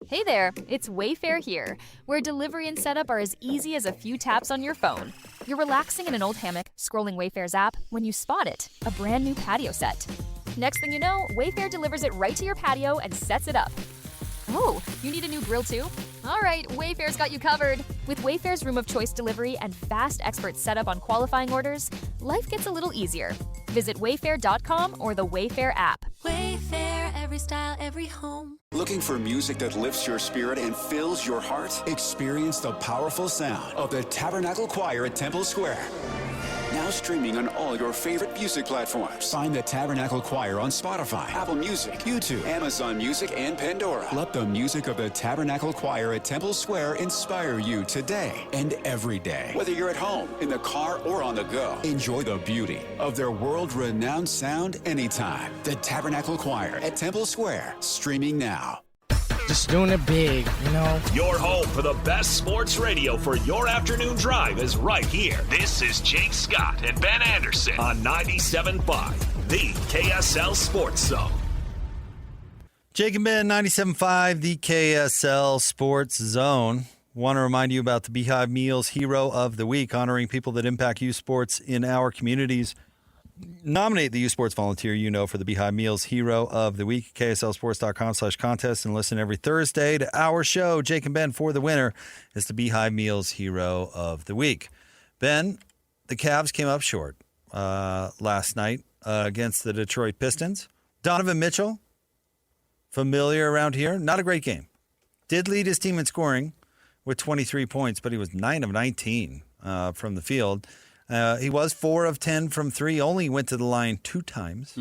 Hey there, it's Wayfair here, where delivery and setup are as easy as a few taps on your phone. You're relaxing in an old hammock, scrolling Wayfair's app, when you spot it, a brand new patio set. Next thing you know, Wayfair delivers it right to your patio and sets it up. Oh, you need a new grill too? All right, Wayfair's got you covered. With Wayfair's Room of Choice delivery and fast expert setup on qualifying orders, life gets a little easier. Visit wayfair.com or the Wayfair app. Wayfair, every style, every home. Looking for music that lifts your spirit and fills your heart? Experience the powerful sound of the Tabernacle Choir at Temple Square. Now streaming on all your favorite music platforms. Find the Tabernacle Choir on Spotify, Apple Music, YouTube, Amazon Music, and Pandora. Let the music of the Tabernacle Choir at Temple Square inspire you today and every day. Whether you're at home, in the car, or on the go, enjoy the beauty of their world-renowned sound anytime. The Tabernacle Choir at Temple Square, streaming now. Just doing it big, you know? Your home for the best sports radio for your afternoon drive is right here. This is Jake Scott and Ben Anderson on 97.5, the KSL Sports Zone. Jake and Ben, 97.5, the KSL Sports Zone. Want to remind you about the Beehive Meals Hero of the Week, honoring people that impact youth sports in our communities. Nominate the youth sports volunteer you know for the Beehive Meals Hero of the Week, KSLSports.com/contest, and listen every Thursday to our show. Jake and Ben, for the winner is the Beehive Meals Hero of the Week. Ben, the Cavs came up short last night against the Detroit Pistons. Donovan Mitchell, familiar around here, not a great game. Did lead his team in scoring with 23 points, but he was 9 of 19 from the field. He was 4 of 10 from three, only went to the line 2 times,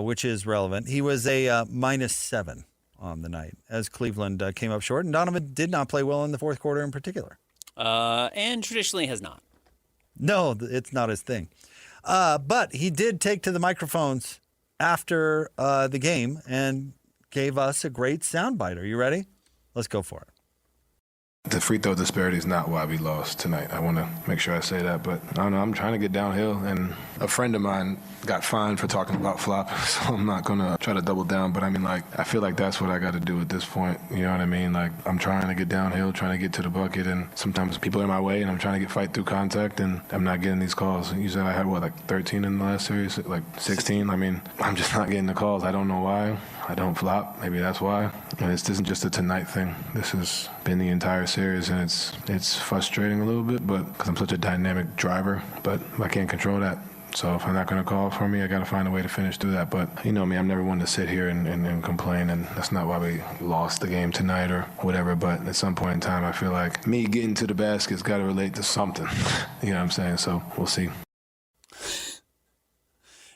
which is relevant. He was a -7 on the night as Cleveland came up short, and Donovan did not play well in the fourth quarter in particular. And traditionally has not. No, it's not his thing. But he did take to the microphones after the game and gave us a great soundbite. Are you ready? Let's go for it. The free throw disparity is not why we lost tonight. I want to make sure I say that, but I don't know. I'm trying to get downhill, and a friend of mine got fined for talking about flop, so I'm not going to try to double down, but I mean, like, I feel like that's what I got to do at this point. You know what I mean? Like, I'm trying to get downhill, trying to get to the bucket, and sometimes people are in my way, and I'm trying to fight through contact, and I'm not getting these calls. You said I had, like 13 in the last series, like 16? I mean, I'm just not getting the calls. I don't know why. I don't flop. Maybe that's why. And this isn't just a tonight thing. This has been the entire series, and it's frustrating a little bit, but because I'm such a dynamic driver, but I can't control that. So if I'm not going to call for me, I got to find a way to finish through that. But you know me, I'm never one to sit here and complain, and that's not why we lost the game tonight or whatever. But at some point in time, I feel like me getting to the basket's got to relate to something. You know what I'm saying? So we'll see.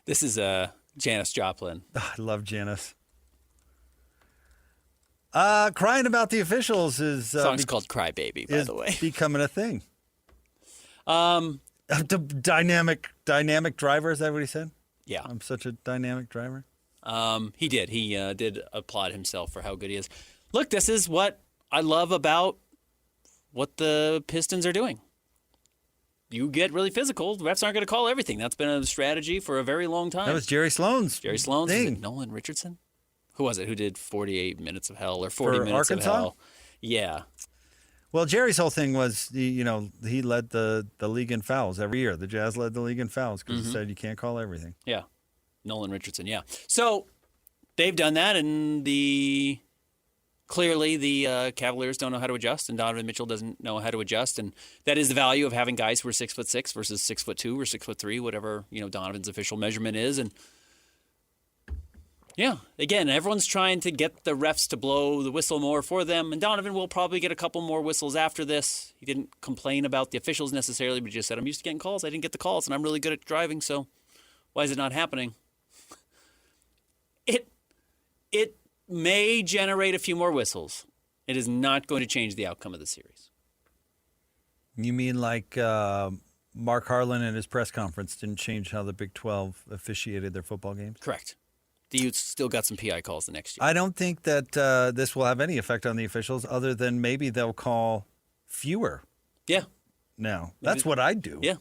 This is Janis Joplin. I love Janis. Crying about the officials is song's called "Cry Baby," by the way, becoming a thing. The dynamic driver, is that what he said? Yeah, I'm such a dynamic driver. He did. He did applaud himself for how good he is. Look, this is what I love about what the Pistons are doing. You get really physical. The refs aren't going to call everything. That's been a strategy for a very long time. That was Jerry Sloan's thing. Is it Nolan Richardson? Who was it who did 48 minutes of hell or 40 minutes Arkansas? of hell? Yeah. Well, Jerry's whole thing was, he led the league in fouls every year. The Jazz led the league in fouls because he said you can't call everything. Yeah. Nolan Richardson, yeah. So they've done that, and clearly the Cavaliers don't know how to adjust, and Donovan Mitchell doesn't know how to adjust, and that is the value of having guys who are 6'6" versus 6'2" or 6'3", whatever Donovan's official measurement is, and yeah, again, everyone's trying to get the refs to blow the whistle more for them, and Donovan will probably get a couple more whistles after this. He didn't complain about the officials necessarily, but just said, I'm used to getting calls. I didn't get the calls, and I'm really good at driving, so why is it not happening? It may generate a few more whistles. It is not going to change the outcome of the series. You mean like Mark Harlan in his press conference didn't change how the Big 12 officiated their football games? Correct. The Utes still got some PI calls the next year. I don't think that this will have any effect on the officials other than maybe they'll call fewer. Yeah. Now, that's what I'd do. Yeah.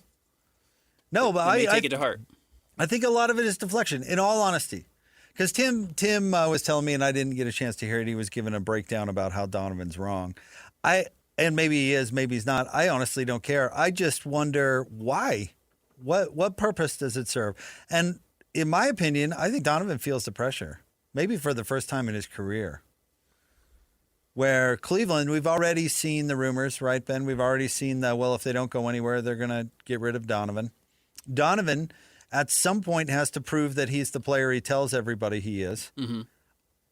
No, but I take it to heart. I think a lot of it is deflection, in all honesty. Because Tim was telling me, and I didn't get a chance to hear it. He was giving a breakdown about how Donovan's wrong. And maybe he is, maybe he's not. I honestly don't care. I just wonder why. What purpose does it serve? And in my opinion, I think Donovan feels the pressure, maybe for the first time in his career. Where Cleveland, we've already seen the rumors, right, Ben? We've already seen that, well, if they don't go anywhere, they're going to get rid of Donovan. Donovan, at some point, has to prove that he's the player he tells everybody he is. Mm-hmm.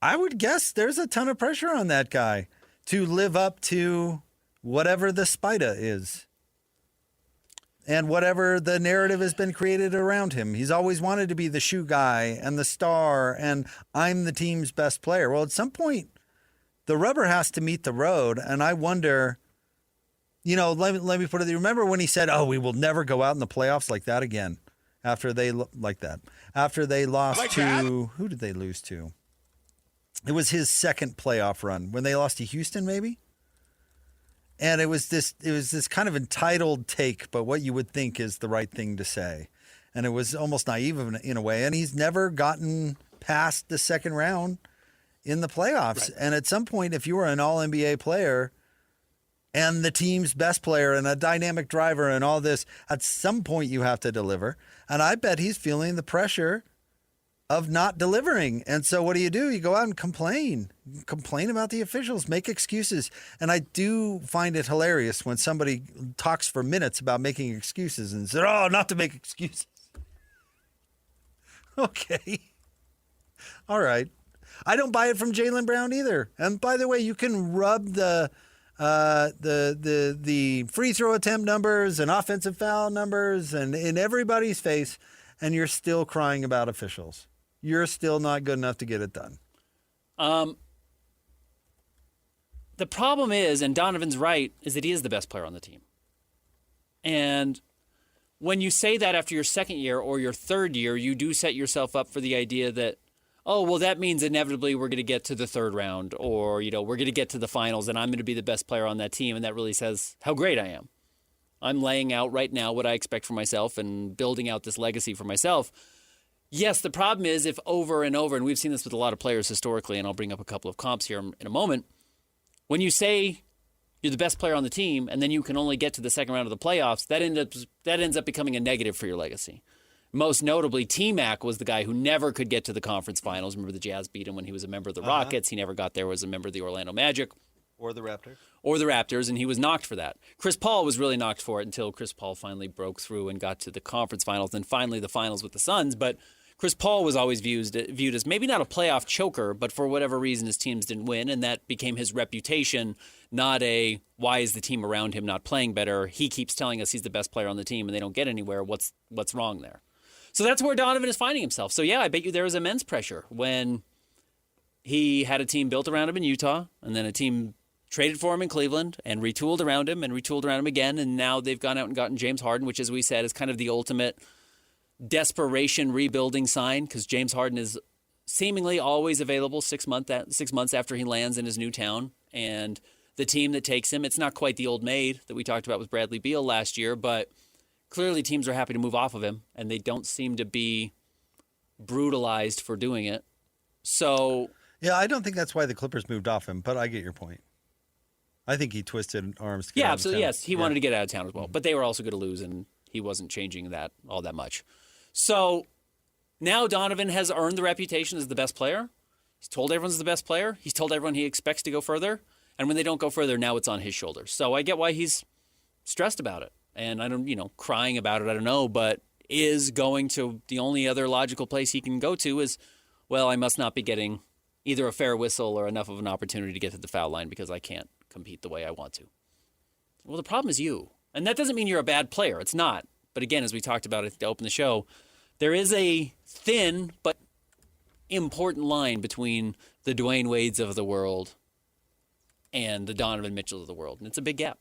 I would guess there's a ton of pressure on that guy to live up to whatever the spida is and whatever the narrative has been created around him. He's always wanted to be the shoe guy and the star, and I'm the team's best player. Well, at some point, the rubber has to meet the road, and I wonder, let me put it. Remember when he said, "Oh, we will never go out in the playoffs like that again," after they lost to who did they lose to? It was his second playoff run when they lost to Houston, maybe. And it was this kind of entitled take, but what you would think is the right thing to say, and it was almost naive in a way. And he's never gotten past the second round in the playoffs. Right. And at some point, if you were an all-NBA player and the team's best player and a dynamic driver and all this, at some point you have to deliver. And I bet he's feeling the pressure of not delivering. And so what do? You go out and complain about the officials, make excuses. And I do find it hilarious when somebody talks for minutes about making excuses and said, "Oh, not to make excuses." Okay. All right. I don't buy it from Jaylen Brown either. And by the way, you can rub the free throw attempt numbers and offensive foul numbers and in everybody's face, and you're still crying about officials. You're still not good enough to get it done. The problem is, and Donovan's right, is that he is the best player on the team. And when you say that after your second year or your third year, you do set yourself up for the idea that, oh, well, that means inevitably we're going to get to the third round, or, we're going to get to the finals and I'm going to be the best player on that team. And that really says how great I am. I'm laying out right now what I expect for myself and building out this legacy for myself. Yes, the problem is if over and over, and we've seen this with a lot of players historically, and I'll bring up a couple of comps here in a moment, when you say you're the best player on the team and then you can only get to the second round of the playoffs, that ends up becoming a negative for your legacy. Most notably, T-Mac was the guy who never could get to the conference finals. Remember the Jazz beat him when he was a member of the Rockets. He never got there as a member of the Orlando Magic. Or the Raptors. Or the Raptors, and he was knocked for that. Chris Paul was really knocked for it until Chris Paul finally broke through and got to the conference finals, and finally the finals with the Suns. But Chris Paul was always viewed as maybe not a playoff choker, but for whatever reason his teams didn't win, and that became his reputation, not a why is the team around him not playing better. He keeps telling us he's the best player on the team, and they don't get anywhere. What's wrong there? So that's where Donovan is finding himself. So yeah, I bet you there was immense pressure when he had a team built around him in Utah, and then a team traded for him in Cleveland and retooled around him again, and now they've gone out and gotten James Harden, which, as we said, is kind of the ultimate desperation rebuilding sign, because James Harden is seemingly always available 6 months after he lands in his new town, and the team that takes him, it's not quite the old maid that we talked about with Bradley Beal last year, but clearly teams are happy to move off of him, and they don't seem to be brutalized for doing it. So yeah, I don't think that's why the Clippers moved off him, but I get your point. I think he twisted arms to get out of absolutely. town. Yes, he wanted to get out of town as well. But they were also going to lose, and he wasn't changing that all that much. So now Donovan has earned the reputation as the best player. He's told everyone he's the best player. He's told everyone he expects to go further. And when they don't go further, now it's on his shoulders. So I get why he's stressed about it. And I don't, crying about it, I don't know. But is going to the only other logical place he can go to is, well, I must not be getting either a fair whistle or enough of an opportunity to get to the foul line because I can't compete the way I want to. Well, the problem is you. And that doesn't mean you're a bad player. It's not. But again, as we talked about it to open the show, there is a thin but important line between the Dwayne Wades of the world and the Donovan Mitchell of the world. And it's a big gap.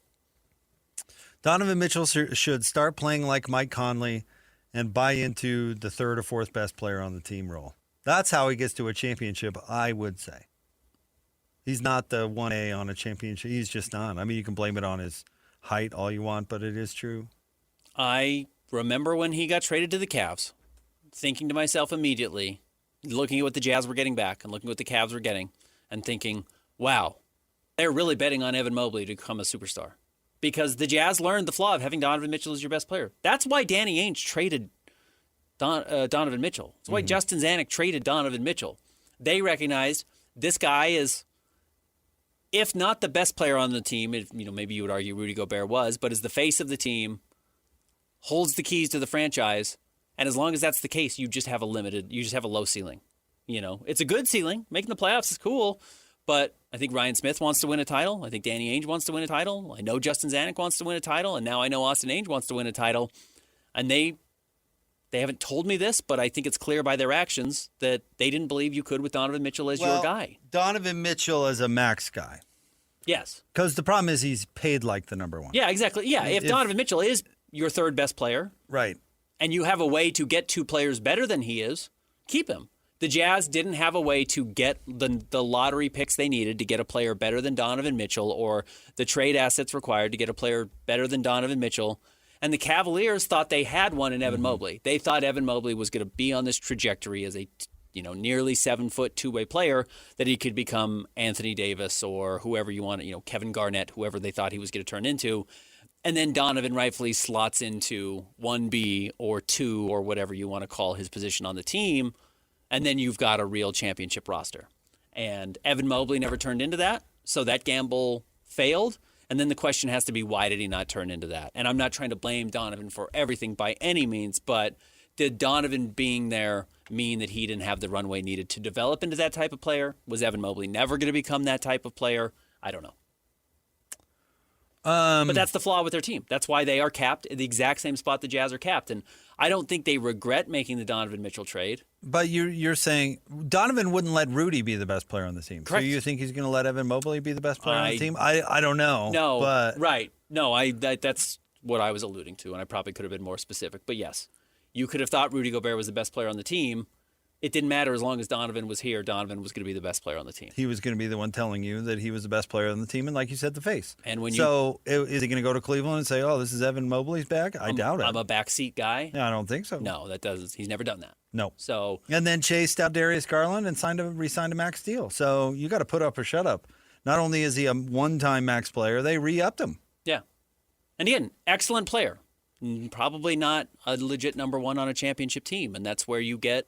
Donovan Mitchell should start playing like Mike Conley and buy into the third or fourth best player on the team role. That's how he gets to a championship, I would say. He's not the 1A on a championship. He's just not. I mean, you can blame it on his height all you want, but it is true. I remember when he got traded to the Cavs, thinking to myself immediately, looking at what the Jazz were getting back and looking at what the Cavs were getting and thinking, wow, they're really betting on Evan Mobley to become a superstar. Because the Jazz learned the flaw of having Donovan Mitchell as your best player. That's why Danny Ainge traded Donovan Mitchell. That's why Justin Zanuck traded Donovan Mitchell. They recognized this guy is, if not the best player on the team, maybe you would argue Rudy Gobert was, but is the face of the team, holds the keys to the franchise, and as long as that's the case, you just have a low ceiling. It's a good ceiling. Making the playoffs is cool, but I think Ryan Smith wants to win a title. I think Danny Ainge wants to win a title. I know Justin Zanuck wants to win a title, and now I know Austin Ainge wants to win a title. And they haven't told me this, but I think it's clear by their actions that they didn't believe you could with Donovan Mitchell as your guy. Donovan Mitchell as a max guy. Yes. Because the problem is he's paid like the number one. Yeah, exactly. Yeah, if Donovan Mitchell is your third best player, right, and you have a way to get two players better than he is, keep him. The Jazz didn't have a way to get the lottery picks they needed to get a player better than Donovan Mitchell or the trade assets required to get a player better than Donovan Mitchell. And the Cavaliers thought they had one in Evan Mobley. They thought Evan Mobley was going to be on this trajectory as a nearly 7-foot two-way player, that he could become Anthony Davis or whoever you want, Kevin Garnett, whoever they thought he was going to turn into. And then Donovan rightfully slots into 1B or 2 or whatever you want to call his position on the team. And then you've got a real championship roster. And Evan Mobley never turned into that, so that gamble failed. And then the question has to be, why did he not turn into that? And I'm not trying to blame Donovan for everything by any means, but did Donovan being there mean that he didn't have the runway needed to develop into that type of player? Was Evan Mobley never going to become that type of player? I don't know. But that's the flaw with their team. That's why they are capped at the exact same spot the Jazz are capped. And I don't think they regret making the Donovan Mitchell trade. But you're saying Donovan wouldn't let Rudy be the best player on the team. Correct. So you think he's going to let Evan Mobley be the best player on the team? I don't know. No, but right. No, that's what I was alluding to, and I probably could have been more specific. But yes, you could have thought Rudy Gobert was the best player on the team. It didn't matter as long as Donovan was here. Donovan was going to be the best player on the team. He was going to be the one telling you that he was the best player on the team, and like you said, the face. And when is he going to go to Cleveland and say, "Oh, this is Evan Mobley's back"? I doubt it. I'm a backseat guy. No, I don't think so. No, he's never done that. No. So and then chased out Darius Garland and re-signed a max deal. So you got to put up or shut up. Not only is he a one-time max player, they re-upped him. Yeah, and again, excellent player. Probably not a legit number one on a championship team, and that's where you get,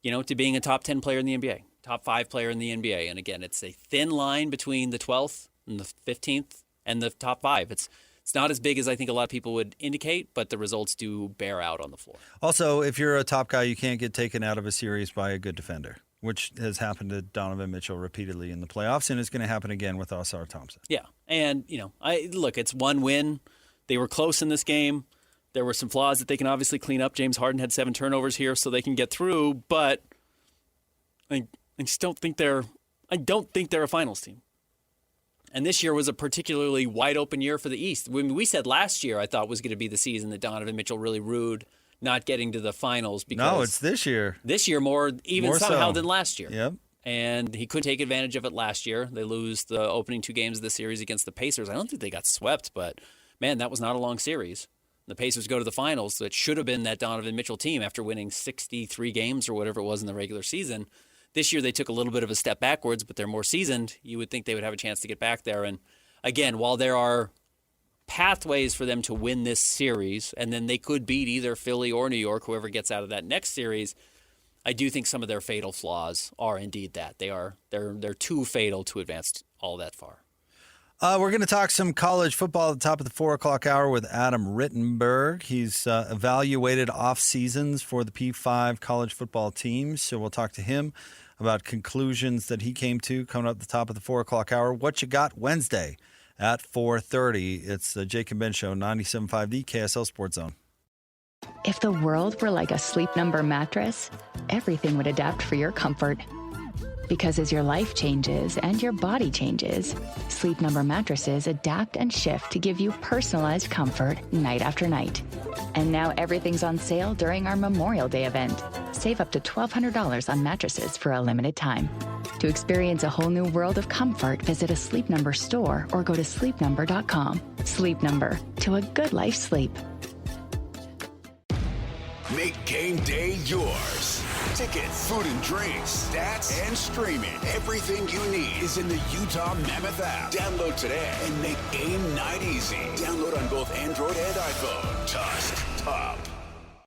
to being a top 10 player in the NBA, top 5 player in the NBA. And again, it's a thin line between the 12th and the 15th and the top 5. It's not as big as I think a lot of people would indicate, but the results do bear out on the floor. Also, if you're a top guy, you can't get taken out of a series by a good defender, which has happened to Donovan Mitchell repeatedly in the playoffs, and is going to happen again with Osar Thompson. Yeah, and, it's one win. They were close in this game. There were some flaws that they can obviously clean up. James Harden had 7 turnovers here, so they can get through. But I just don't think they're a finals team. And this year was a particularly wide open year for the East. We said last year I thought was going to be the season that Donovan Mitchell really rued not getting to the finals. Because no, it's this year. This year more somehow than last year. Yep. And he couldn't take advantage of it last year. They lose the opening 2 games of the series against the Pacers. I don't think they got swept, but man, that was not a long series. The Pacers go to the finals. So it should have been that Donovan Mitchell team after winning 63 games or whatever it was in the regular season. This year they took a little bit of a step backwards, but they're more seasoned. You would think they would have a chance to get back there. And again, while there are pathways for them to win this series, and then they could beat either Philly or New York, whoever gets out of that next series, I do think some of their fatal flaws are indeed that. They're too fatal to advance all that far. We're going to talk some college football at the top of the 4 o'clock hour with Adam Rittenberg. He's evaluated off seasons for the P5 college football teams. So we'll talk to him about conclusions that he came to coming up at the top of the 4 o'clock hour. What you got Wednesday at 4:30. It's the Jake and Ben Show, 97.5, the KSL Sports Zone. If the world were like a Sleep Number mattress, everything would adapt for your comfort. Because as your life changes and your body changes, Sleep Number mattresses adapt and shift to give you personalized comfort night after night. And now everything's on sale during our Memorial Day event. Save up to $1,200 on mattresses for a limited time. To experience a whole new world of comfort, visit a Sleep Number store or go to sleepnumber.com. Sleep Number, to a good life sleep. Make game day yours. Tickets, food and drinks, stats, and streaming. Everything you need is in the Utah Mammoth app. Download today and make game night easy. Download on both Android and iPhone.